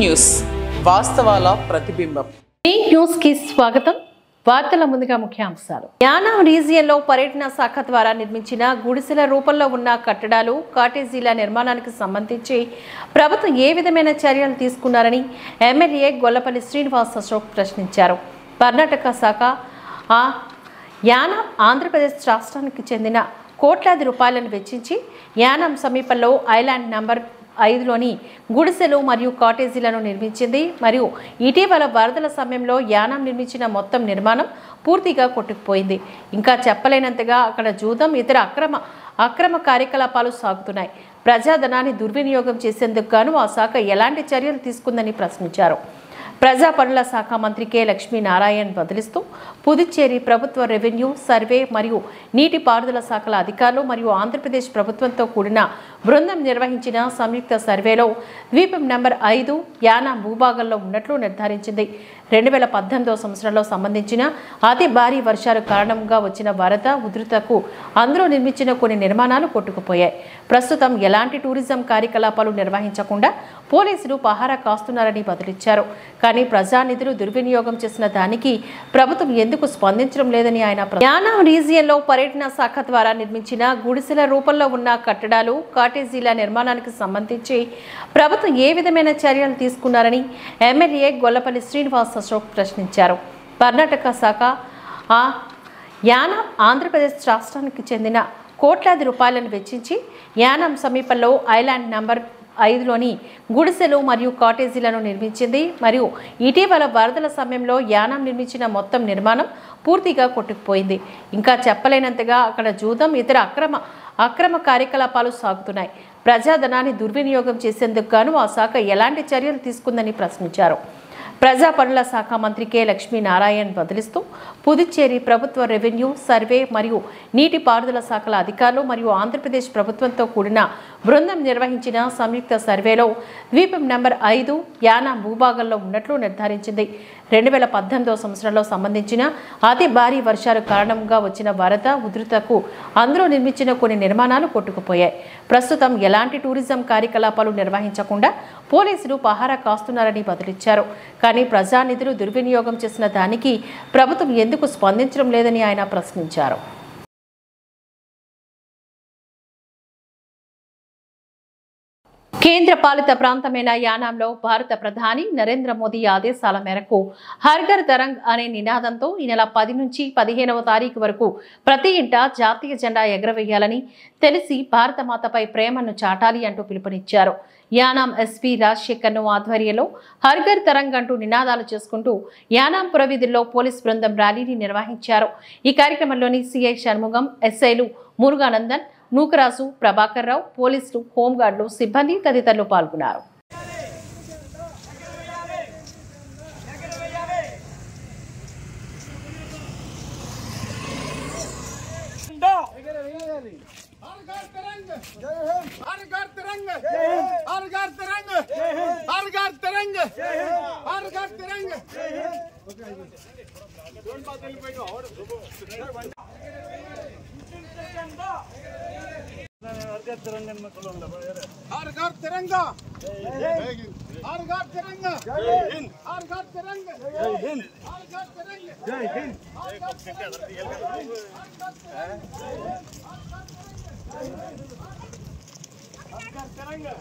News వాస్తవాల ప్రతిబింబం. News కి స్వాగతం. వార్తల ముందుగా ముఖ్యాంశాలు. యానాం రీజియన్లో పర్యటన శాఖ ద్వారా నిర్మించిన గుడిసెల రూపంలో ఉన్న కట్టడాలు, కాటేజీల నిర్మాణానికి సంబంధించి ప్రభుత్వం ఏ విధమైన చర్యలు తీసుకున్నారని ఎమ్మెల్యే గొల్లపల్లి శ్రీనివాస్ అశోక్ ప్రశ్నించారు. కర్ణాటక శాఖ యానాం ఆంధ్రప్రదేశ్ రాష్ట్రానికి చెందిన కోట్లాది రూపాయలను వెచ్చించి యానాం సమీపంలో ఐలాండ్ నంబర్ 5లోని గుడిసెలు మరియు కాటేజీలను నిర్మించింది. మరియు ఇటీవల వరదల సమయంలో యానాం నిర్మించిన మొత్తం నిర్మాణం పూర్తిగా కొట్టుకుపోయింది. ఇంకా చెప్పలేనంతగా అక్కడ జూదం, ఇతర అక్రమ కార్యకలాపాలు సాగుతున్నాయి. ప్రజాధనాన్ని దుర్వినియోగం చేసేందుకు గాను ఆ శాఖ ఎలాంటి చర్యలు తీసుకుందని ప్రశ్నించారు. ప్రజా పనుల శాఖ మంత్రి కె లక్ష్మీనారాయణ్ బదిలిస్తూ పుదుచ్చేరి ప్రభుత్వ రెవెన్యూ, సర్వే మరియు నీటిపారుదల శాఖల అధికారులు మరియు ఆంధ్రప్రదేశ్ ప్రభుత్వంతో కూడిన బృందం నిర్వహించిన సంయుక్త సర్వేలో ద్వీపం నంబర్ 5 యానాం భూభాగంలో ఉన్నట్లు నిర్ధారించింది. 2018 సంవత్సరంలో సంబంధించిన అతి భారీ వర్షాల కారణంగా వచ్చిన వరద ఉధృతకు అందులో నిర్మించిన కొన్ని నిర్మాణాలు కొట్టుకుపోయాయి. ప్రస్తుతం ఎలాంటి టూరిజం కార్యకలాపాలు నిర్వహించకుండా పోలీసులు పహారా కాస్తున్నారని బదులిచ్చారు. కానీ ప్రజానిధులు దుర్వినియోగం చేసిన దానికి ప్రభుత్వం ఎందుకు స్పందించడం లేదని ఆయన యానాం రీజియన్లో పర్యటన శాఖ ద్వారా నిర్మించిన గుడిసెల రూపంలో ఉన్న కట్టడాలు, కాటేజీల నిర్మాణానికి సంబంధించి ప్రభుత్వం ఏ విధమైన చర్యలు తీసుకున్నారని ఎమ్మెల్యే గొల్లపల్లి శ్రీనివాస్ అశోక్ ప్రశ్నించారు. కర్ణాటక శాఖ యానాం ఆంధ్రప్రదేశ్ రాష్ట్రానికి చెందిన కోట్లాది రూపాయలను వెచ్చించి యానాం సమీపంలో ఐలాండ్ నంబర్ 5లోని గుడిసెలు మరియు కాటేజీలను నిర్మించింది. మరియు ఇటీవల వరదల సమయంలో యానాం నిర్మించిన మొత్తం నిర్మాణం పూర్తిగా కొట్టుకుపోయింది. ఇంకా చెప్పలేనంతగా అక్కడ జూదం, ఇతర అక్రమ కార్యకలాపాలు సాగుతున్నాయి. ప్రజాధనాన్ని దుర్వినియోగం చేసేందుకు గాను ఆ శాఖ ఎలాంటి చర్యలు తీసుకుందని ప్రశ్నించారు. ప్రజా పనుల శాఖ మంత్రి కె లక్ష్మీనారాయణ్ బదిలిస్తూ పుదుచ్చేరి ప్రభుత్వ రెవెన్యూ, సర్వే మరియు నీటిపారుదల శాఖల అధికారులు మరియు ఆంధ్రప్రదేశ్ ప్రభుత్వంతో కూడిన బృందం నిర్వహించిన సంయుక్త సర్వేలో ద్వీపం నంబర్ 5 యానాం భూభాగంలో ఉన్నట్లు నిర్ధారించింది. 2018 సంవత్సరంలో సంబంధించిన అతి భారీ వర్షాల కారణంగా వచ్చిన వరద ఉధృతకు అందులో నిర్మించిన కొన్ని నిర్మాణాలు కొట్టుకుపోయాయి. ప్రస్తుతం ఎలాంటి టూరిజం కార్యకలాపాలు నిర్వహించకుండా పోలీసులు పహారా కాస్తున్నారని బదులిచ్చారు. కానీ ప్రజానిధులు దుర్వినియోగం చేసిన దానికి ప్రభుత్వం ఎందుకు స్పందించడం లేదని ఆయన ప్రశ్నించారు. కేంద్ర పాలిత ప్రాంతమైన యానాంలో భారత ప్రధాని నరేంద్ర మోదీ ఆదేశాల మేరకు హర్ ఘర్ తిరంగ్ అనే నినాదంతో ఈ నెల 10 నుంచి 15వ తారీఖు వరకు ప్రతి ఇంట జాతీయ జెండా ఎగరవేయాలని, తెలిసి భారతమాతపై ప్రేమను చాటాలి అంటూ పిలుపునిచ్చారు. యానాం ఎస్పీ రాజశేఖర్ను ఆధ్వర్యంలో హర్ ఘర్ తిరంగ్ అంటూ నినాదాలు చేసుకుంటూ యానాం పురవీధుల్లో పోలీస్ బృందం ర్యాలీని నిర్వహించారు. ఈ కార్యక్రమంలోని సిఐ షణ్ముగం, ఎస్ఐలు మురుగానందన్, నూకరాజు, ప్రభాకర్ రావు, పోలీసులు, హోంగార్డులు, సిబ్బంది తదితరులు పాల్గొన్నారు. हर घर तिरंगा, हर घर तिरंगा, जय हिंद, हर घर तिरंगा, जय हिंद, हर घर तिरंगा, जय हिंद, हर घर तिरंगा.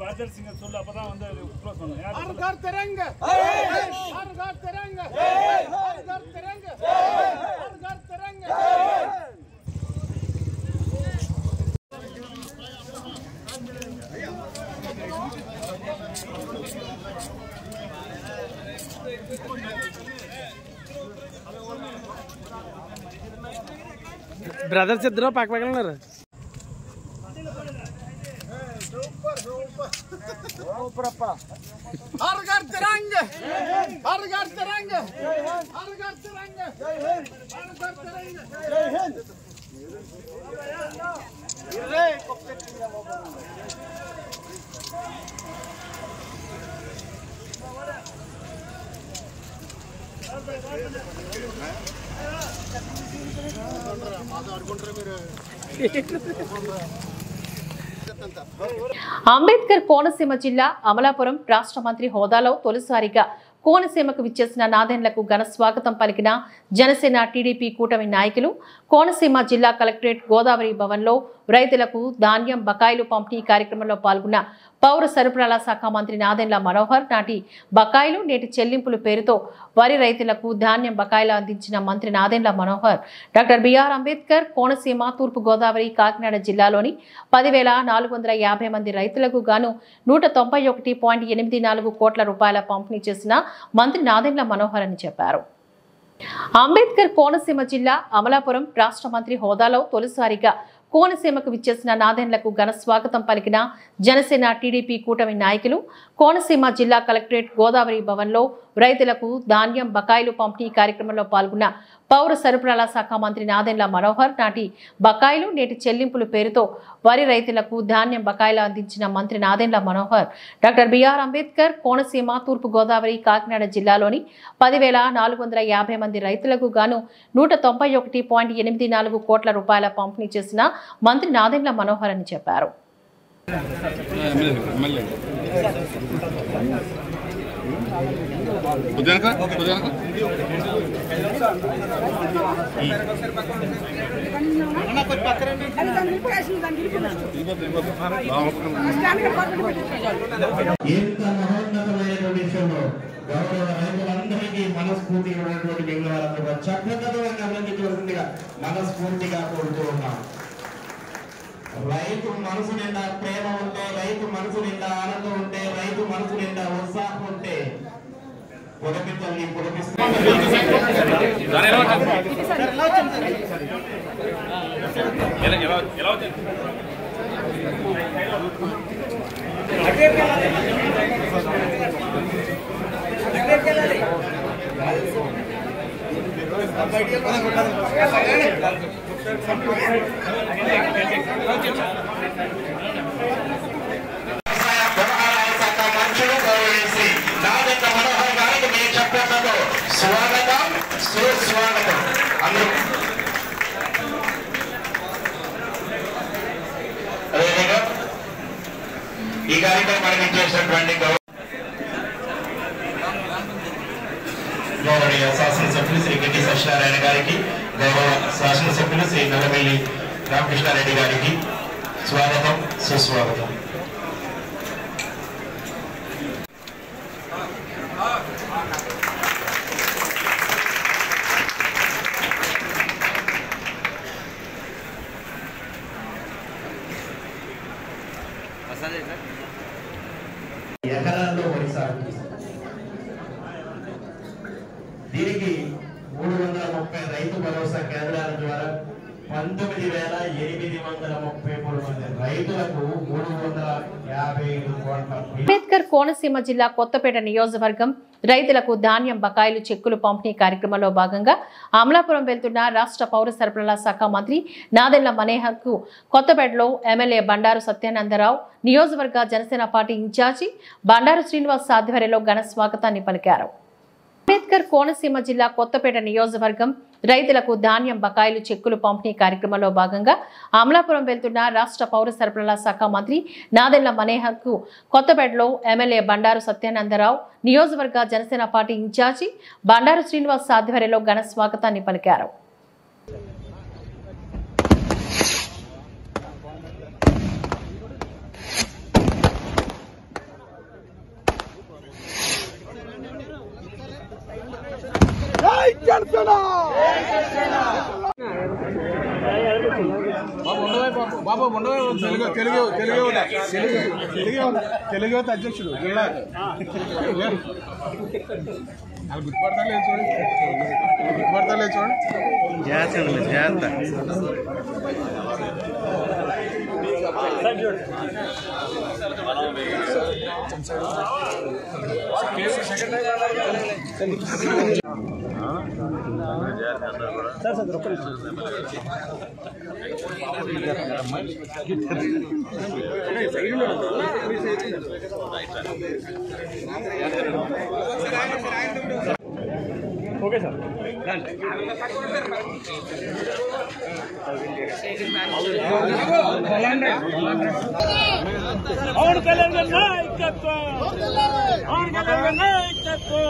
ராஜர் சிங்க சொல்ல அப்பதான் வந்து க்ளோஸ் பண்ணுங்க. ஹர் घर तिरंगा, हर घर तिरंगा, हर घर బ్రదర్స్ ఇద్దరు పక్క పక్కన ఉన్నారు. हर घर तिरंगे, हर घर तिरंगे, हर घर तिरंगे, हर घर तिरंगे, जय हिंद। అంబేద్కర్ కోనసీమ జిల్లా అమలాపురం రాష్ట్ర మంత్రి హోదాలో తొలిసారిగా కోనసీమకు విచ్చేసిన నాదెండ్లకు ఘన స్వాగతం పలికిన జనసేన టీడీపీ కూటమి నాయకులు కోనసీమ జిల్లా కలెక్టరేట్ గోదావరి భవన్లో రైతులకు ధాన్యం బకాయిలు పంపిణీ కార్యక్రమంలో పాల్గొన్న పౌర సరఫరాల శాఖ మంత్రి నాదెండ్ల మనోహర్ నాటి బకాయిలు నేటి చెల్లింపుల పేరుతో వరి రైతులకు ధాన్యం బకాయిలు అందించిన మంత్రి నాదెండ్ల మనోహర్ డాక్టర్ బిఆర్ అంబేద్కర్ కోనసీమ తూర్పు గోదావరి కాకినాడ జిల్లాలోని 10,450 మంది రైతులకు గాను 191.84 కోట్ల రూపాయల పంపిణీ చేసిన మంత్రి నాదెండ్ల మనోహర్ అని చెప్పారు. అంబేద్కర్ కోనసీమ జిల్లా అమలాపురం రాష్ట్ర మంత్రి హోదాలో తొలిసారిగా కోనసీమకు విచ్చేసిన నాదెండ్లకు ఘన స్వాగతం పలికిన జనసేన టీడీపీ కూటమి నాయకులు కోనసీమ జిల్లా కలెక్టరేట్ గోదావరి భవన్లో రైతులకు ధాన్యం బకాయిలు పంపిణీ కార్యక్రమంలో పాల్గొన్న పౌర సరఫరాల శాఖ మంత్రి నాదెండ్ల మనోహర్ నాటి బకాయిలు నేటి చెల్లింపుల పేరుతో వరి రైతులకు ధాన్యం బకాయిలు అందించిన మంత్రి నాదెండ్ల మనోహర్ డాక్టర్ బిఆర్ అంబేద్కర్ కోనసీమ తూర్పు గోదావరి కాకినాడ జిల్లాలోని 10,450 మంది రైతులకు గాను 191.84 కోట్ల రూపాయల పంపిణీ చేసిన మంత్రి నాదెండ్ల మనోహర్ అని చెప్పారు. గౌరవ రైతులందరికీ మనస్ఫూర్తిగా ఉన్నటువంటి మిగిలిన చక్కగా గమనించవలసిందిగా మనస్ఫూర్తిగా కోరుతూ ఉన్నాం. రైతు మనసు నిండా ప్రేమ ఉంటే, రైతు మనసు నిండా ఆనందం ఉంటే, రైతు మనసు నిండా ఉత్సాహం ఉంటే పొడమి తల్లి స్వాగతం సుస్వాగతం. అదేవిధంగా ఈ కార్యక్రమానికి చేసినటువంటి గౌరవనీయ శాసనసభ్యులు శ్రీ గడ్డి సత్యనారాయణ గారికి, గౌరవ శాసనసభ్యులు శ్రీ నల్లవెల్లి రామకృష్ణారెడ్డి గారికి స్వాగతం సుస్వాగతం. ఎకరాల్లో వరి సాగు దీనికి 330 రైతు భరోసా కేంద్రాల ద్వారా 19,833 మంది రైతులకు 355 కోట్ల. అంబేద్కర్ కోనసీమ జిల్లా కొత్తపేట నియోజకవర్గం రైతులకు ధాన్యం బకాయిలు చెక్కులు పంపిణీ కార్యక్రమంలో భాగంగా అమలాపురం వెళ్తున్న రాష్ట్ర పౌర సరఫరాల శాఖ మంత్రి నాదెండ్ల మనోహర్కు కొత్తపేటలో ఎమ్మెల్యే బండారు సత్యానందరావు, నియోజకవర్గ జనసేన పార్టీ ఇన్ఛార్జి బండారు శ్రీనివాస్ ఆధ్వర్యంలో ఘన స్వాగతాన్ని పలికారు. అంబేద్కర్ కోనసీమ జిల్లా కొత్తపేట నియోజకవర్గం రైతులకు ధాన్యం బకాయిలు చెక్కులు పంపిణీ కార్యక్రమంలో భాగంగా అమలాపురం వెళ్తున్న రాష్ట్ర పౌర సరఫరాల శాఖ మంత్రి నాదెండ్ల మనోహర్కు కొత్తపేటలో ఎమ్మెల్యే బండారు సత్యానందరావు, నియోజకవర్గ జనసేన పార్టీ ఇన్ఛార్జి బండారు శ్రీనివాస్ ఆధ్వర్యంలో ఘన స్వాగతాన్ని పలికారు. బాబు తెలుగు అధ్యక్షుడు జిల్లా ఓకే సార్ పవన్ కళ్యాణ్ గారి నాయకత్వం పవన్ కళ్యాణ్ గారి నాయకత్వం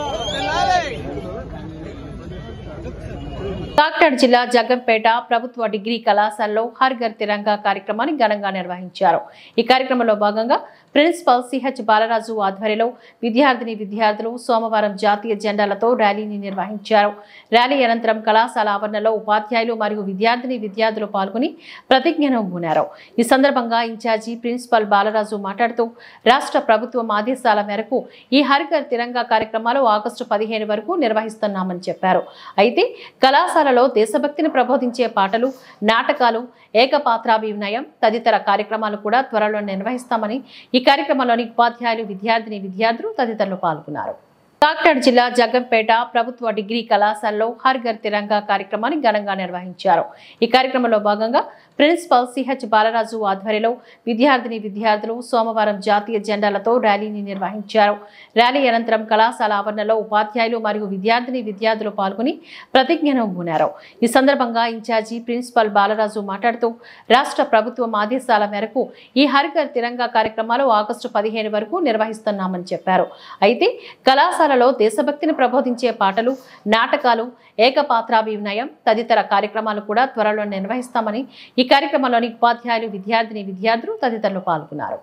కాకినాడ జిల్లా జగ్గంపేట ప్రభుత్వ డిగ్రీ కళాశాలలో హర్ ఘర్ తిరంగా కార్యక్రమాన్ని ఘనంగా నిర్వహించారు. ఈ కార్యక్రమంలో భాగంగా ప్రిన్సిపల్ సిహెచ్ బాలరాజు ఆధ్వర్యంలో విద్యార్థులు సోమవారం జాతీయ జెండాలతో ర్యాలీని నిర్వహించారు. ర్యాలీ అనంతరం కళాశాల ఆవరణలో ఉపాధ్యాయులు మరియు విద్యార్థులు పాల్గొని ప్రతిజ్ఞను బూనారు. ఈ సందర్భంగా ఇన్ఛార్జి ప్రిన్సిపల్ బాలరాజు మాట్లాడుతూ రాష్ట్ర ప్రభుత్వం ఆదేశాల మేరకు ఈ హర్ ఘర్ తిరంగా కార్యక్రమాలు ఆగస్టు 15 వరకు నిర్వహిస్తున్నామని చెప్పారు. అయితే కళాశాలలో దేశభక్తిని ప్రబోధించే పాటలు, నాటకాలు, ఏకపాత్రాభినయం తదితర కార్యక్రమాలు కూడా త్వరలో నిర్వహిస్తామని ఈ కార్యక్రమంలోని ఉపాధ్యాయులు విద్యార్థులు తదితరులు పాల్గొన్నారు. కాకినాడ జిల్లా జగ్గంపేట ప్రభుత్వ డిగ్రీ కళాశాలలో హర్ ఘర్ తిరంగా కార్యక్రమాన్ని ఘనంగా నిర్వహించారు. ఈ కార్యక్రమంలో భాగంగా ప్రిన్సిపల్ సిహెచ్ బాలరాజు ఆధ్వర్యంలో విద్యార్థులు సోమవారం జాతీయ జెండాలతో ర్యాలీని నిర్వహించారు. ర్యాలీ అనంతరం కళాశాల ఆవరణలో ఉపాధ్యాయులు మరియు విద్యార్థులు పాల్గొని ప్రతిజ్ఞను బూనారు. ఈ సందర్భంగా ఇన్ఛార్జి ప్రిన్సిపల్ బాలరాజు మాట్లాడుతూ రాష్ట్ర ప్రభుత్వం ఆదేశాల మేరకు ఈ హర్ ఘర్ తిరంగా కార్యక్రమాలు ఆగస్టు 15 వరకు నిర్వహిస్తున్నామని చెప్పారు. అయితే కళాశాలలో దేశభక్తిని ప్రబోధించే పాటలు, నాటకాలు, ఏకపాత్రాభినయం తదితర కార్యక్రమాలు కూడా త్వరలో నిర్వహిస్తామని ఈ కార్యక్రమంలోని ఉపాధ్యాయులు విద్యార్థులు తదితరులు పాల్గొన్నారు.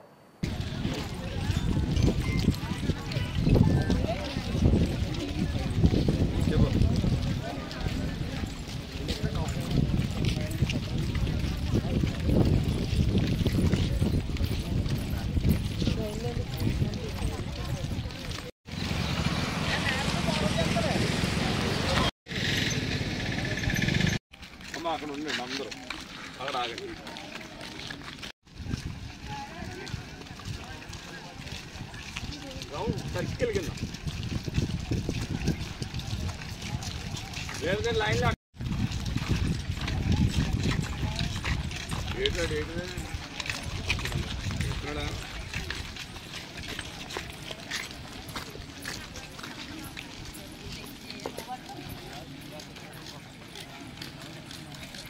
అక్కడ ఉండండి అందరూ అక్కడ ఆగండి. సర్కిల్ కింద వేరే లైన్లో ఎక్కడ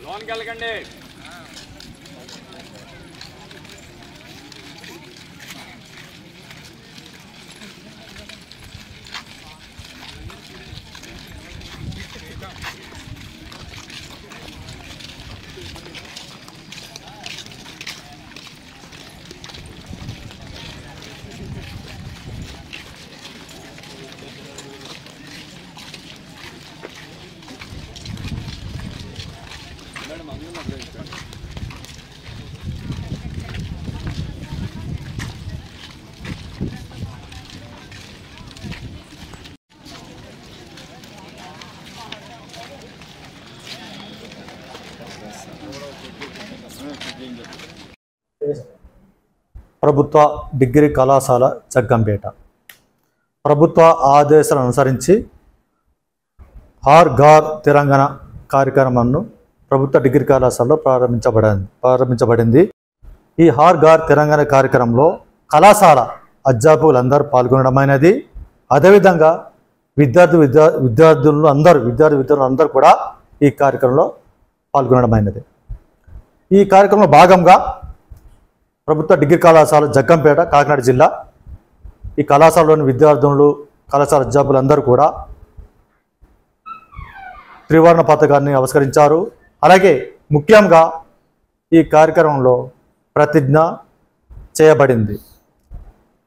లోన్కి వెళ్ళకండి. ప్రభుత్వ డిగ్రీ కళాశాల జగ్గంపేట ప్రభుత్వ ఆదేశాలను అనుసరించి హర్ ఘర్ తిరంగా కార్యక్రమాన్ని ప్రభుత్వ డిగ్రీ కళాశాలలో ప్రారంభించబడింది. ఈ హర్ ఘర్ తిరంగా కార్యక్రమంలో కళాశాల అధ్యాపకులందరూ పాల్గొనడమైనది. అదేవిధంగా విద్యార్థులు అందరూ కూడా ఈ కార్యక్రమంలో పాల్గొనడమైనది. ఈ కార్యక్రమంలో భాగంగా ప్రభుత్వ డిగ్రీ కళాశాల జగ్గంపేట కాకినాడ జిల్లా ఈ కళాశాలలోని విద్యార్థులు కళాశాల అధ్యాపకులందరూ కూడా త్రివర్ణ పతాకాన్ని ఆవిష్కరించారు. అలాగే ముఖ్యంగా ఈ కార్యక్రమంలో ప్రతిజ్ఞ చేయబడింది.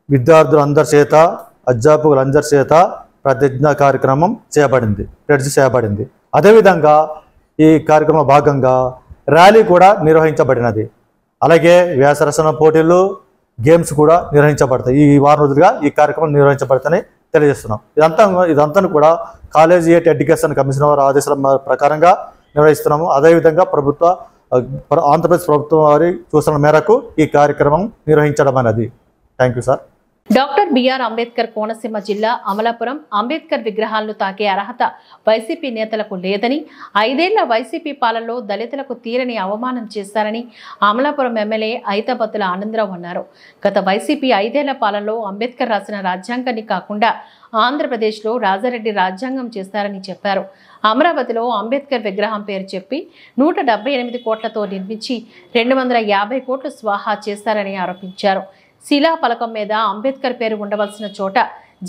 విద్యార్థులందరి చేత అధ్యాపకులందరి చేత ప్రతిజ్ఞ కార్యక్రమం చేయబడింది. అదేవిధంగా ఈ కార్యక్రమంలో భాగంగా ర్యాలీ కూడా నిర్వహించబడినది. అలాగే వ్యాసరచన పోటీలు, గేమ్స్ కూడా నిర్వహించబడతాయి. ఈ వారం రోజులుగా ఈ కార్యక్రమం నిర్వహించబడతాయని తెలియజేస్తున్నాం. ఇదంతా కూడా కాలేజీ ఎడ్యుకేషన్ కమిషన్ వారి ఆదేశాల ప్రకారంగా నిర్వహిస్తున్నాము. అదేవిధంగా ఆంధ్రప్రదేశ్ ప్రభుత్వం వారి సూచనల మేరకు ఈ కార్యక్రమం నిర్వహించడం అనేది. Thank you sir. Doctor B R Ambedkar Konaseema జిల్లా అమలాపురం అంబేద్కర్ విగ్రహాలను తాకే అర్హత వైసీపీ నేతలకు లేదని, 5 ఏళ్ల వైసీపీ పాలనలో దళితులకు తీరని అవమానం చేశారని అమలాపురం ఎమ్మెల్యే ఐతాబత్తుల ఆనందరావు అన్నారు. గత వైసీపీ 5 ఏళ్ల పాలనలో అంబేద్కర్ రాసిన రాజ్యాంగాన్ని కాకుండా ఆంధ్రప్రదేశ్లో రాజారెడ్డి రాజ్యాంగం చేస్తారని చెప్పారు. అమరావతిలో అంబేద్కర్ విగ్రహం పేరు చెప్పి 178 కోట్లతో నిర్మించి 250 కోట్లు స్వాహా చేస్తారని ఆరోపించారు. శిలా పలకం మీద అంబేద్కర్ పేరు ఉండవలసిన చోట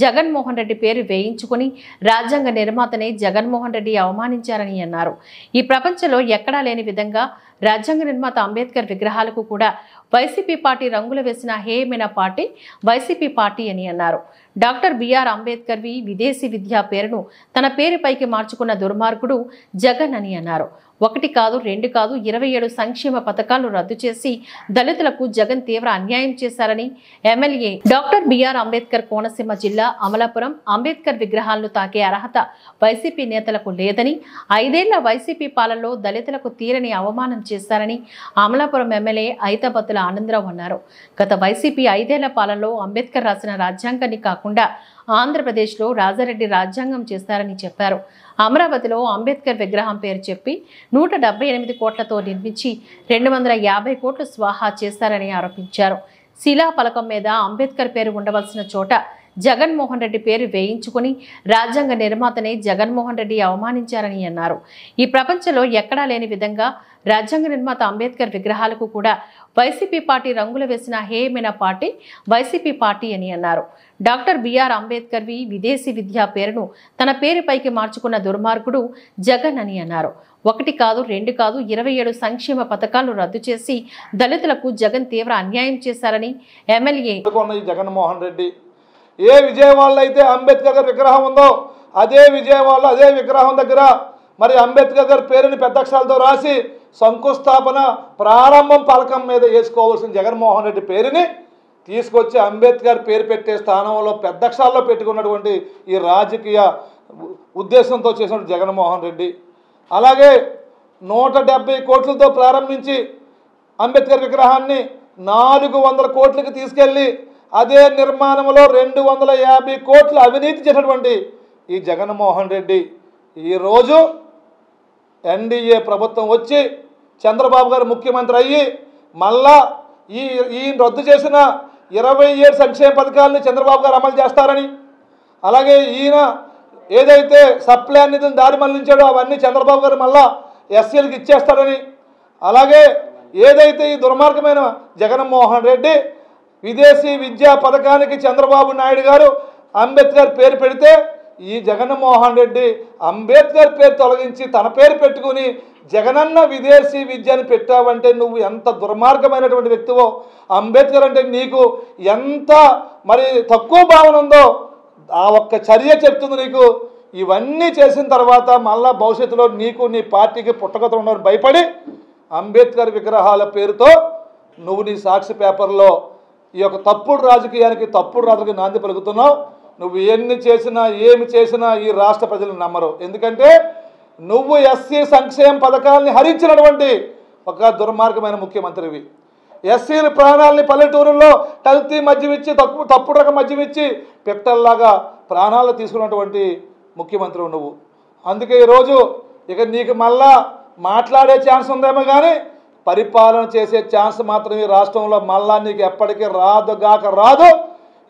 జగన్మోహన్ రెడ్డి పేరు వేయించుకుని రాజ్యాంగ నిర్మాతనే జగన్మోహన్ రెడ్డి అవమానించారని అన్నారు. ఈ ప్రపంచంలో ఎక్కడా లేని విధంగా రాజ్యాంగ నిర్మాత అంబేద్కర్ విగ్రహాలకు కూడా వైసీపీ పార్టీ రంగులు వేసిన హేయమైన పార్టీ వైసీపీ పార్టీ అని అన్నారు. డాక్టర్ బిఆర్ అంబేద్కర్ విదేశీ విద్యా పేరును తన పేరుపైకి మార్చుకున్న దుర్మార్గుడు జగన్ అని అన్నారు. 1 కాదు 2 కాదు 27 సంక్షేమ పథకాలను రద్దు చేసి దళితులకు జగన్ తీవ్ర అన్యాయం చేశారని MLA doctor B R Ambedkar Konaseema జిల్లా అమలాపురం అంబేద్కర్ విగ్రహాలను తాకే అర్హత వైసీపీ నేతలకు లేదని, 5 ఏళ్ల వైసీపీ పాలనలో దళితులకు తీరని అవమానం చేశారని అమలాపురం ఎమ్మెల్యే ఐతాబత్తుల ఆనందరావు అన్నారు. గత వైసీపీ 5 ఏళ్ల పాలనలో అంబేద్కర్ రాసిన రాజ్యాంగాన్ని కాకుండా ఆంధ్రప్రదేశ్లో రాజారెడ్డి రాజ్యాంగం చేస్తారని చెప్పారు. అమరావతిలో అంబేద్కర్ విగ్రహం పేరు చెప్పి 178 కోట్లతో నిర్మించి 250 కోట్లు స్వాహా చేస్తారని ఆరోపించారు. శిలా పలకం మీద అంబేద్కర్ పేరు ఉండవలసిన చోట జగన్మోహన్ రెడ్డి పేరు వేయించుకుని రాజ్యాంగ నిర్మాతనే జగన్మోహన్ రెడ్డి అవమానించారని అన్నారు. ఈ ప్రపంచంలో ఎక్కడా లేని విధంగా రాజ్యాంగ నిర్మాత అంబేద్కర్ విగ్రహాలకు కూడా వైసీపీ పార్టీ రంగులు వేసిన హేయమైన పార్టీ వైసీపీ పార్టీ అని అన్నారు. డాక్టర్ బిఆర్ అంబేద్కర్ విదేశీ విద్యా పేరును తన పేరుపైకి మార్చుకున్న దుర్మార్గుడు జగన్ అని అన్నారు. 1 కాదు 2 కాదు 27 సంక్షేమ పథకాలను రద్దు చేసి దళితులకు జగన్ తీవ్ర అన్యాయం చేశారని ఎమ్మెల్యే జగన్మోహన్ రెడ్డి ఏ విజయవాడలో అయితే అంబేద్కర్ గారి విగ్రహం ఉందో అదే విజయవాడలో అదే విగ్రహం దగ్గర మరి అంబేద్కర్ గారి పేరుని పెద్ద అక్షరాలతో రాసి శంకుస్థాపన ప్రారంభం పలకం మీద వేసుకోవాల్సిన జగన్మోహన్ రెడ్డి పేరుని తీసుకొచ్చి అంబేద్కర్ పేరు పెట్టే స్థానంలో పెద్ద అక్షరాల్లో పెట్టుకున్నటువంటి ఈ రాజకీయ ఉద్దేశంతో చేసిన జగన్మోహన్ రెడ్డి. అలాగే 170 కోట్లతో ప్రారంభించి అంబేద్కర్ విగ్రహాన్ని 400 కోట్లకి తీసుకెళ్ళి అదే నిర్మాణంలో 250 కోట్లు అవినీతి చేసినటువంటి ఈ జగన్మోహన్ రెడ్డి ఈరోజు ఎన్డీఏ ప్రభుత్వం వచ్చి చంద్రబాబు గారు ముఖ్యమంత్రి అయ్యి మళ్ళా ఈ రద్దు చేసిన 27 సంక్షేమ పథకాలను చంద్రబాబు గారు అమలు చేస్తారని, అలాగే ఈయన ఏదైతే సప్లాన్ నిధులను దారి మళ్లించాడో అవన్నీ చంద్రబాబు గారు మళ్ళా ఎస్సీలకు ఇచ్చేస్తారని, అలాగే ఏదైతే ఈ దుర్మార్గమైన జగన్మోహన్ రెడ్డి విదేశీ విద్యా పథకానికి చంద్రబాబు నాయుడు గారు అంబేద్కర్ పేరు పెడితే ఈ జగన్మోహన్ రెడ్డి అంబేద్కర్ పేరు తొలగించి తన పేరు పెట్టుకుని జగనన్న విదేశీ విద్యని పెట్టావంటే నువ్వు ఎంత దుర్మార్గమైనటువంటి వ్యక్తివో, అంబేద్కర్ అంటే నీకు ఎంత మరి తక్కువ భావన ఉందో ఆ ఒక్క చర్య చెప్తుంది నీకు. ఇవన్నీ చేసిన తర్వాత మళ్ళా భవిష్యత్తులో నీకు నీ పార్టీకి పుట్టగత ఉండని భయపడి అంబేద్కర్ విగ్రహాల పేరుతో నువ్వు నీ సాక్షి పేపర్లో ఈ యొక్క తప్పుడు రాజకీయానికి తప్పుడు రాజకీయ నాంది పలుకుతున్నావు. నువ్వు ఎన్ని చేసినా ఏమి చేసినా ఈ రాష్ట్ర ప్రజలు నమ్మరు. ఎందుకంటే నువ్వు ఎస్సీ సంక్షేమ పథకాలని హరించినటువంటి ఒక దుర్మార్గమైన ముఖ్యమంత్రివి. ఎస్సీల ప్రాణాలని పల్లెటూరుల్లో కల్తీ మద్యం ఇచ్చి తప్పుడు రకం మద్యం ఇచ్చి పెట్టల్లాగా ప్రాణాలు తీసుకున్నటువంటి ముఖ్యమంత్రి నువ్వు. అందుకే ఈరోజు ఇక నీకు మళ్ళా మాట్లాడే ఛాన్స్ ఉందేమో కానీ పరిపాలన చేసే ఛాన్స్ మాత్రమే రాష్ట్రంలో మళ్ళా నీకు ఎప్పటికీ రాదు.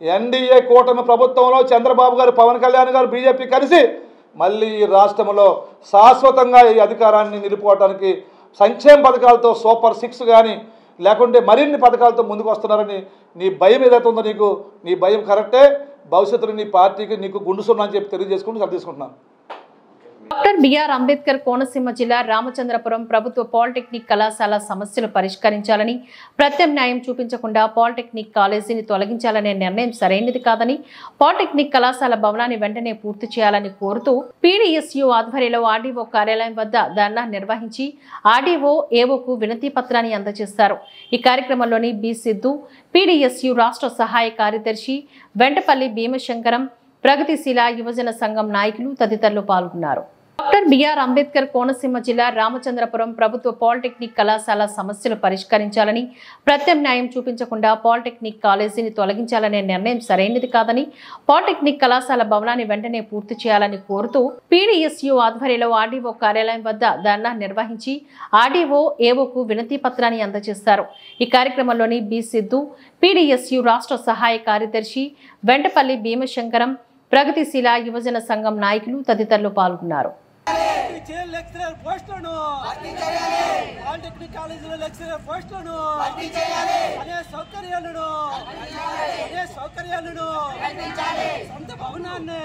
ఎన్డీఏ కూటమి ప్రభుత్వంలో చంద్రబాబు గారు, పవన్ కళ్యాణ్ గారు, బీజేపీ కలిసి మళ్ళీ ఈ రాష్ట్రంలో శాశ్వతంగా ఈ అధికారాన్ని నిలుపుకోవడానికి సంక్షేమ పథకాలతో సూపర్ 6 కానీ లేకుంటే మరిన్ని పథకాలతో ముందుకు వస్తున్నారని నీ భయం ఏదైతే ఉందో నీకు నీ భయం కరెక్టే. భవిష్యత్తులో నీ పార్టీకి నీకు గుండు సున్నా అని చెప్పి తెలియజేసుకుంటూ తీసుకుంటున్నాను. డాక్టర్ బిఆర్ అంబేద్కర్ కోనసీమ జిల్లా రామచంద్రపురం ప్రభుత్వ పాలిటెక్నిక్ కళాశాల సమస్యలు పరిష్కరించాలని, ప్రత్యామ్నాయం చూపించకుండా పాలిటెక్నిక్ కాలేజీని తొలగించాలనే నిర్ణయం సరైనది కాదని, పాలిటెక్నిక్ కళాశాల భవనాన్ని వెంటనే పూర్తి చేయాలని కోరుతూ పీడీఎస్యూ ఆధ్వర్యంలో ఆర్డీఓ కార్యాలయం వద్ద ధర్నా నిర్వహించి ఆర్డీఓ ఏఓకు వినతి పత్రాన్ని అందజేశారు. ఈ కార్యక్రమంలోని బి సిద్ధు, పీడీఎస్యూ రాష్ట్ర సహాయ కార్యదర్శి వెంటపల్లి భీమశంకరం, ప్రగతిశీల యువజన సంఘం నాయకులు తదితరులు పాల్గొన్నారు. డాక్టర్ బిఆర్ అంబేద్కర్ కోనసీమ జిల్లా రామచంద్రపురం ప్రభుత్వ పాలిటెక్నిక్ కళాశాల సమస్యలు పరిష్కరించాలని, ప్రత్యామ్నాయం చూపించకుండా పాలిటెక్నిక్ కాలేజీని తొలగించాలనే నిర్ణయం సరైనది కాదని, పాలిటెక్నిక్ కళాశాల భవనాన్ని వెంటనే పూర్తి చేయాలని కోరుతూ పీడీఎస్యూ ఆధ్వర్యంలో ఆర్డీఓ కార్యాలయం వద్ద ధర్నా నిర్వహించి ఆర్డీఓ ఏఓకు వినతి పత్రాన్ని అందజేశారు. ఈ కార్యక్రమంలోని బి సిద్ధు, పీడీఎస్యూ రాష్ట్ర సహాయ కార్యదర్శి వెంటపల్లి భీమశంకరం, ప్రగతిశీల యువజన సంఘం నాయకులు తదితరులు పాల్గొన్నారు. లెక్చరర్ పోస్టులను పాలిటెక్నిక్ కాలేజీలో లెక్చరర్ పోస్టులను అనే సౌకర్యాలను సొంత భవనాన్ని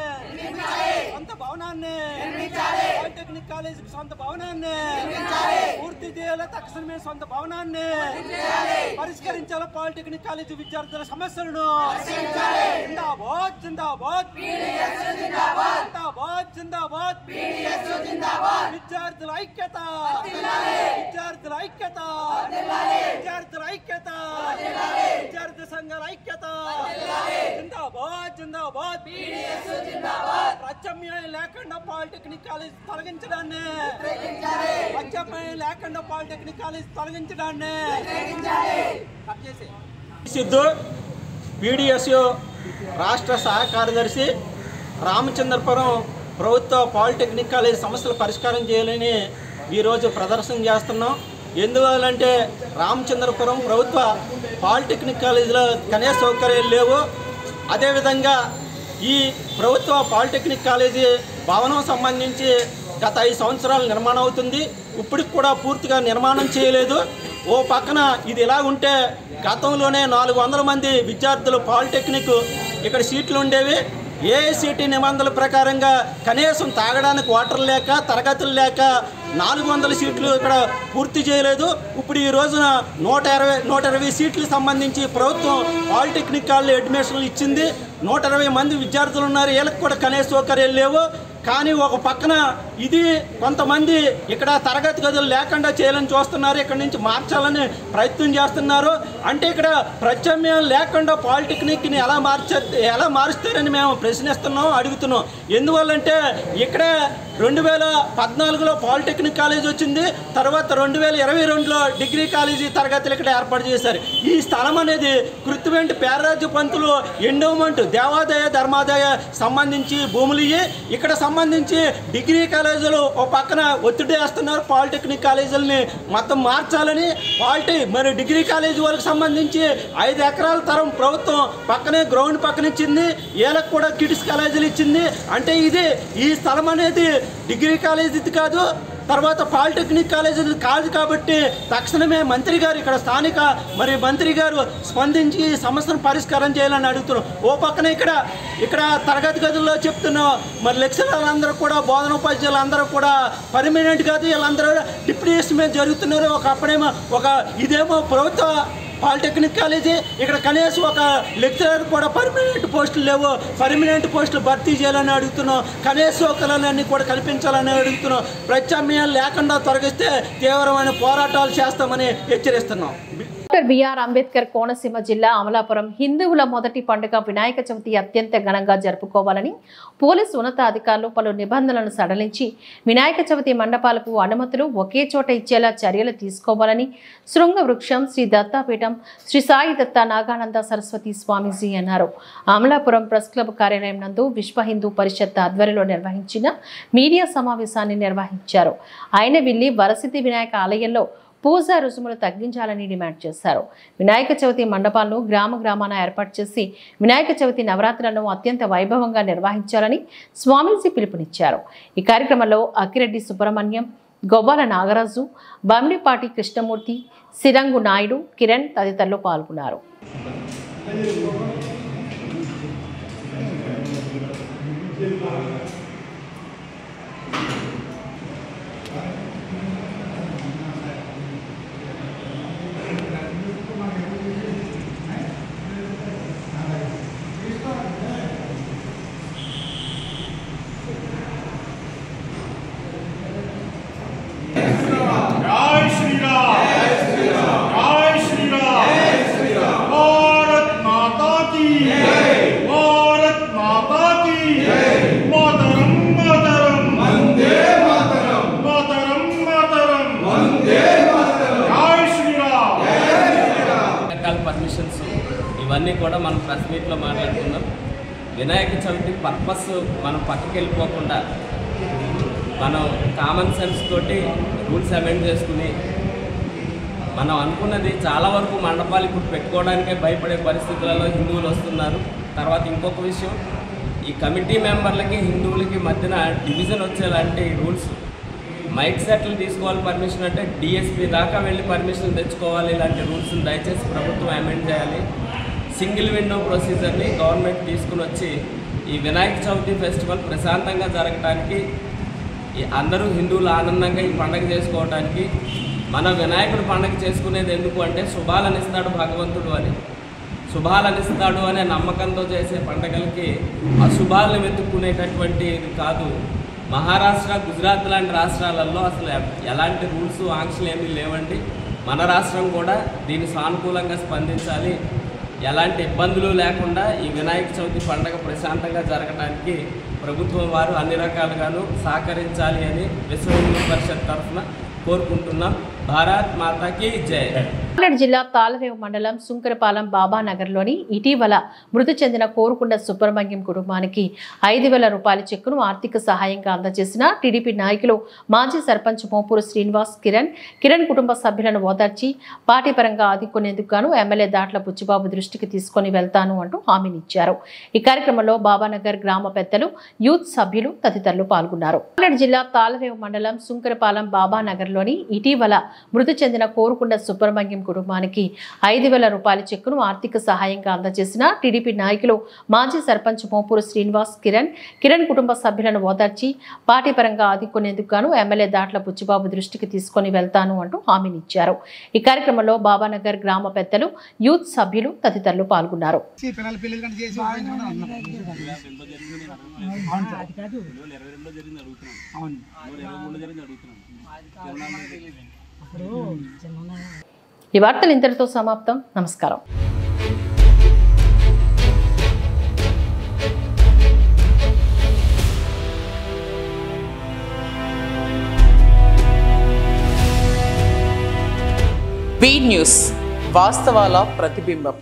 పాలిటెక్నిక్ కాలేజీకి సొంత భవనాన్ని పూర్తి చేయాలి. తక్షణమే సొంత భవనాన్ని పరిష్కరించాలి. పాలిటెక్నిక్ కాలేజీ విద్యార్థుల సమస్యలను జిందాబాద్ జిందాబాద్ జిందాబాద్ జిందాబాద్ విద్యార్థుల ఐక్యత విద్యార్థుల ఐక్యత విద్యార్థుల ఐక్యత విద్యార్థి సంఘాల ఐక్యత జిందాబాద్ జిందాబాద్ ప్రత్యామ్నాయం లేకుండా పాలిటెక్నిక్ కాలేజ్ తొలగించడాన్ని సిద్ధు, పీడీఎస్యూ రాష్ట్ర సహాయ కార్యదర్శి, రామచంద్రపురం ప్రభుత్వ పాలిటెక్నిక్ కాలేజ్ సమస్యలు పరిష్కారం చేయాలని ఈరోజు ప్రదర్శన చేస్తున్నాం. ఎందువల్లంటే రామచంద్రపురం ప్రభుత్వ పాలిటెక్నిక్ కాలేజీలో కనీస సౌకర్యాలు లేవు. అదేవిధంగా ఈ ప్రభుత్వ పాలిటెక్నిక్ కాలేజీ భవనం సంబంధించి గత 5 సంవత్సరాలు నిర్మాణం అవుతుంది. ఇప్పటికి కూడా పూర్తిగా నిర్మాణం చేయలేదు. ఓ పక్కన ఇది ఇలా ఉంటే గతంలోనే 400 మంది విద్యార్థులు పాలిటెక్నిక్ ఇక్కడ సీట్లు ఉండేవి. ఏఐసిటి నిబంధనల ప్రకారంగా కనీసం తాగడానికి వాటర్ లేక, తరగతులు లేక 400 సీట్లు ఇక్కడ పూర్తి చేయలేదు. ఇప్పుడు ఈ రోజున 120 సీట్లకు సంబంధించి ప్రభుత్వం పాలిటెక్నిక్ కాలేజీ అడ్మిషన్లు ఇచ్చింది. 120 మంది విద్యార్థులు ఉన్నారు. వీళ్ళకి కూడా కనీస సౌకర్యాలు లేవు. కానీ ఒక పక్కన ఇది కొంతమంది ఇక్కడ తరగతి గదులు లేకుండా చేయాలని చూస్తున్నారు. ఇక్కడ నుంచి మార్చాలని ప్రయత్నం చేస్తున్నారు. అంటే ఇక్కడ ప్రత్యామ్నాయం లేకుండా పాలిటెక్నిక్ని ఎలా మారుస్తారని మేము ప్రశ్నిస్తున్నాం, అడుగుతున్నాం. ఎందువల్లంటే ఇక్కడే 2014లో పాలిటెక్నిక్ కాలేజ్ వచ్చింది. తర్వాత 2022లో డిగ్రీ కాలేజీ తరగతులు ఇక్కడ ఏర్పాటు చేశారు. ఈ స్థలం అనేది కృత్రిమెంట్ పేర్రాజు పంతులు ఎండోమెంట్ దేవాదాయ ధర్మాదాయ సంబంధించి భూములు ఇక్కడ సంబంధించి డిగ్రీ కాలేజీలు ఓ పక్కన ఒత్తిడి వేస్తున్నారు. పాలిటెక్నిక్ కాలేజీలని మొత్తం మార్చాలని. మరి డిగ్రీ కాలేజీ వాళ్ళకి సంబంధించి 5 ఎకరాల తరం ప్రభుత్వం పక్కనే గ్రౌండ్ పక్కన ఇచ్చింది. వీళ్ళకి కూడా కిడ్స్ కాలేజీలు ఇచ్చింది. అంటే ఈ స్థలం అనేది డిగ్రీ కాలేజీ కాదు, తర్వాత పాలిటెక్నిక్ కాలేజీ కాదు. కాబట్టి తక్షణమే మంత్రి గారు ఇక్కడ స్థానిక మంత్రి గారు స్పందించి సమస్యను పరిష్కారం చేయాలని అడుగుతున్నాం. ఓ పక్కన ఇక్కడ తరగతి గదుల్లో చెప్తున్న లెక్చరర్లు అందరూ కూడా, బోధనోపాధ్యాయులు అందరూ కూడా పర్మనెంట్ కాదు, వీళ్ళందరూ డిప్యూటేషన్ మీద జరుగుతున్నారు. అప్పుడేమో ఇదేమో ప్రభుత్వ పాలిటెక్నిక్ కాలేజీ, ఇక్కడ కనీసం ఒక లెక్చరర్ కూడా పర్మనెంట్ పోస్టులు లేవు. పర్మనెంట్ పోస్టులు భర్తీ చేయాలని అడుగుతున్నాం. కనీస సౌకర్యాలన్నీ కూడా కల్పించాలని అడుగుతున్నాం. ప్రత్యామ్నాయం లేకుండా తొలగిస్తే తీవ్రమైన పోరాటాలు చేస్తామని హెచ్చరిస్తున్నాం. డాక్టర్ బిఆర్ అంబేద్కర్ కోనసీమ జిల్లా అమలాపురం హిందువుల మొదటి పండుగ వినాయక చవితి అత్యంత ఘనంగా జరుపుకోవాలని పోలీసు ఉన్నతాధికారులు పలు నిబంధనలను సడలించి వినాయక చవితి మండపాలకు అనుమతులు ఒకే చోట ఇచ్చేలా చర్యలు తీసుకోవాలని శృంగ వృక్షం శ్రీ దత్తాపీఠం శ్రీ సాయి దత్త నాగానంద సరస్వతి స్వామీజీ అన్నారు. అమలాపురం ప్రెస్ క్లబ్ కార్యాలయం నందు విశ్వ హిందూ పరిషత్ ఆధ్వర్యంలో నిర్వహించిన మీడియా సమావేశాన్ని నిర్వహించారు. ఆయనవిల్లి వరసిద్ధి వినాయక ఆలయంలో పూజా రుసుములు తగ్గించాలని డిమాండ్ చేశారు. వినాయక చవితి మండపాలను గ్రామాన ఏర్పాటు చేసి వినాయక చవితి నవరాత్రులను అత్యంత వైభవంగా నిర్వహించాలని స్వామీజీ పిలుపునిచ్చారు. ఈ కార్యక్రమంలో అక్కిరెడ్డి సుబ్రహ్మణ్యం, గొవ్వాల నాగరాజు, బమ్మిపాటి కృష్ణమూర్తి, సిరంగు నాయుడు, కిరణ్ తదితరులు పాల్గొన్నారు. भारत माता की ఇవన్నీ కూడా మనం ప్రెస్ మీట్లో మాట్లాడుకున్నాం. వినాయక చవితి పర్పస్ మనం పక్కకి వెళ్ళిపోకుండా మనం కామన్ సెన్స్ తోటి రూల్స్ అమెండ్ చేసుకుని మనం అనుకున్నది చాలా వరకు మండపాలు ఇప్పుడు పెట్టుకోవడానికే భయపడే పరిస్థితులలో హిందువులు వస్తున్నారు. తర్వాత ఇంకొక విషయం, ఈ కమిటీ మెంబర్లకి హిందువులకి మధ్యన డివిజన్ వచ్చేలాంటి రూల్స్, మైక్ సెట్లు తీసుకోవాలి పర్మిషన్ అంటే డిఎస్పీ దాకా వెళ్ళి పర్మిషన్ తెచ్చుకోవాలి. ఇలాంటి రూల్స్ని దయచేసి ప్రభుత్వం అమెండ్ చేయాలి. సింగిల్ విండో ప్రొసీజర్ని గవర్నమెంట్ తీసుకుని వచ్చి ఈ వినాయక చవితి ఫెస్టివల్ ప్రశాంతంగా జరగడానికి, అందరూ హిందువులు ఆనందంగా ఈ పండుగ చేసుకోవడానికి, మన వినాయకుడు పండుగ చేసుకునేది ఎందుకు అంటే శుభాలను ఇస్తాడు భగవంతుడు అని, శుభాలను ఇస్తాడు అనే నమ్మకంతో చేసే పండుగలకి అశుభాలను వెతుక్కునేటటువంటి ఇది కాదు. మహారాష్ట్ర, గుజరాత్ లాంటి రాష్ట్రాలలో అసలు ఎలాంటి రూల్స్ ఆంక్షలు ఏమీ లేవండి. మన రాష్ట్రం కూడా దీన్ని సానుకూలంగా స్పందించాలి. ఎలాంటి ఇబ్బందులు లేకుండా ఈ వినాయక చవితి పండుగ ప్రశాంతంగా జరగడానికి ప్రభుత్వం వారు అన్ని రకాలుగాను సహకరించాలి అని విశ్వ హిందూ పరిషత్ తరఫున కోరుకుంటున్నాం. భారత్ మాతాకి జై. కాకినాడ జిల్లా తాళరేవు మండలం సుంకరపాలెం బాబానగర్లోని ఇటీవల మృతి చెందిన కోరుకొండ సుబ్రహ్మణ్యం కుటుంబానికి 5,000 రూపాయల చెక్కును ఆర్థిక సహాయంగా అందజేసిన టీడీపీ నాయకులు మాజీ సర్పంచ్ మోపూరు శ్రీనివాస్ కిరణ్ కుటుంబ సభ్యులను ఓదార్చి పార్టీ పరంగా ఆదుకునేందుకు గాను ఎమ్మెల్యే దాట్ల బుచ్చిబాబు దృష్టికి తీసుకుని వెళ్తాను అంటూ హామీనిచ్చారు. ఈ కార్యక్రమంలో బాబానగర్ గ్రామ పెద్దలు, యూత్ సభ్యులు తదితరులు పాల్గొన్నారు. కాకినాడ జిల్లా తాళరేవు మండలం సుంకరపాలెం బాబానగర్లోని ఇటీవల మృతి చెందిన కోరుకొండ సుబ్రహ్మణ్యం కుటుంబానికి 5,000 రూపాయల చెక్కును ఆర్థిక సహాయంగా అందజేసిన టీడీపీ నాయకులు మాజీ సర్పంచ్ మోపూరు శ్రీనివాస్ కిరణ్ కుటుంబ సభ్యులను ఓదార్చి పార్టీ పరంగా ఆదుకునేందుకు గాను ఎమ్మెల్యే దాట్ల బుచ్చిబాబు దృష్టికి తీసుకుని వెళ్తాను అంటూ హామీనిచ్చారు. ఈ కార్యక్రమంలో బాబానగర్ గ్రామ పెద్దలు, యూత్ సభ్యులు తదితరులు పాల్గొన్నారు. ఈ వార్తలు ఇంతటితో సమాప్తం. నమస్కారం. వి న్యూస్, వాస్తవాల ప్రతిబింబం.